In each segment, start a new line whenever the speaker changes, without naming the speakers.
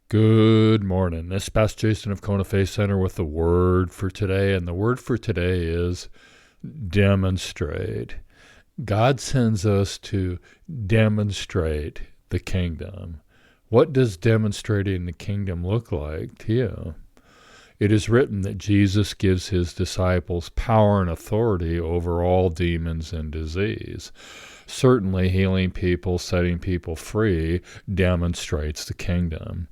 Good morning. This is Pastor Jason of Kona Faith Center with the word for today. And the word for today is demonstrate. God sends us to demonstrate the kingdom. What does demonstrating the kingdom look like to you? It is written that Jesus gives his disciples power and authority over all demons and disease. Certainly, healing people, setting people free demonstrates the kingdom.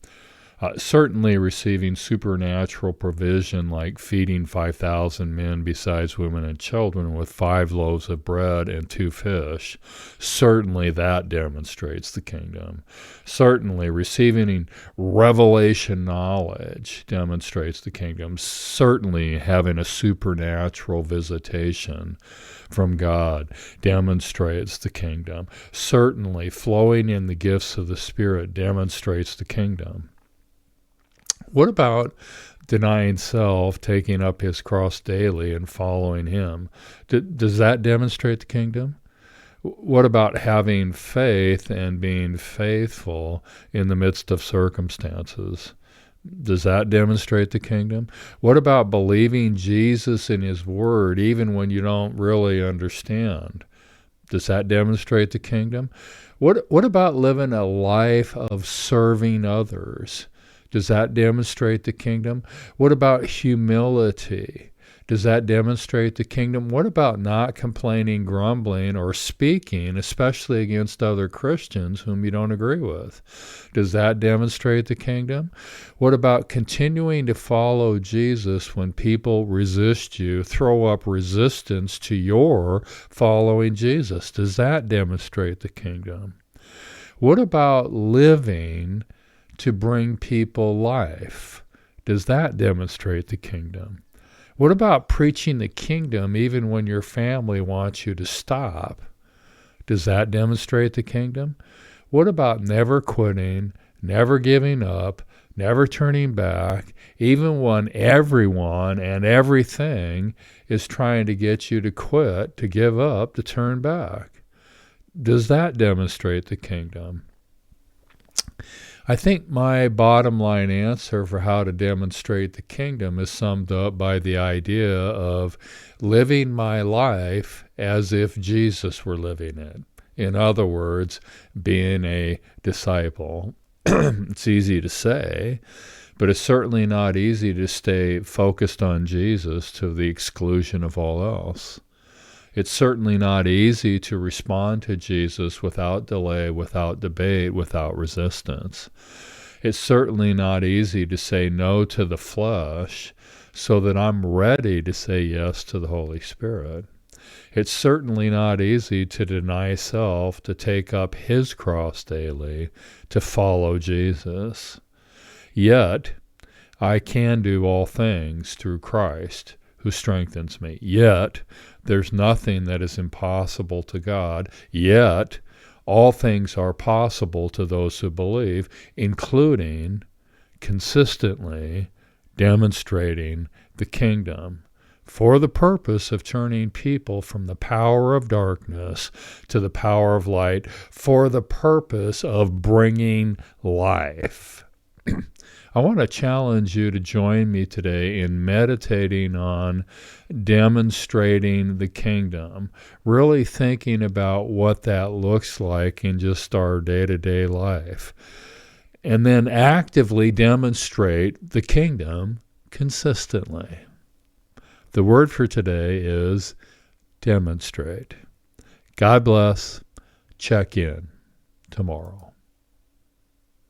Certainly receiving supernatural provision like feeding 5,000 men besides women and children with 5 loaves of bread and 2 fish, certainly that demonstrates the kingdom. Certainly receiving revelation knowledge demonstrates the kingdom. Certainly having a supernatural visitation from God demonstrates the kingdom. Certainly flowing in the gifts of the Spirit demonstrates the kingdom. What about denying self, taking up his cross daily and following him? Does that demonstrate the kingdom? What about having faith and being faithful in the midst of circumstances? Does that demonstrate the kingdom? What about believing Jesus in his word even when you don't really understand? Does that demonstrate the kingdom? What about living a life of serving others? Does that demonstrate the kingdom? What about humility? Does that demonstrate the kingdom? What about not complaining, grumbling, or speaking, especially against other Christians whom you don't agree with? Does that demonstrate the kingdom? What about continuing to follow Jesus when people resist you, throw up resistance to your following Jesus? Does that demonstrate the kingdom? What about living to bring people life? Does that demonstrate the kingdom? What about preaching the kingdom even when your family wants you to stop? Does that demonstrate the kingdom? What about never quitting, never giving up, never turning back, even when everyone and everything is trying to get you to quit, to give up, to turn back? Does that demonstrate the kingdom? I think my bottom line answer for how to demonstrate the kingdom is summed up by the idea of living my life as if Jesus were living it. In other words, being a disciple. It's easy to say, but it's certainly not easy to stay focused on Jesus to the exclusion of all else. It's certainly not easy to respond to Jesus without delay, without debate, without resistance. It's certainly not easy to say no to the flesh so that I'm ready to say yes to the Holy Spirit. It's certainly not easy to deny self, to take up his cross daily, to follow Jesus. Yet, I can do all things through Christ who strengthens me. Yet, there's nothing that is impossible to God. Yet, all things are possible to those who believe, including consistently demonstrating the kingdom for the purpose of turning people from the power of darkness to the power of light, for the purpose of bringing life. I want to challenge you to join me today in meditating on demonstrating the kingdom, really thinking about what that looks like in just our day-to-day life, and then actively demonstrate the kingdom consistently. The word for today is demonstrate. God bless. Check in tomorrow.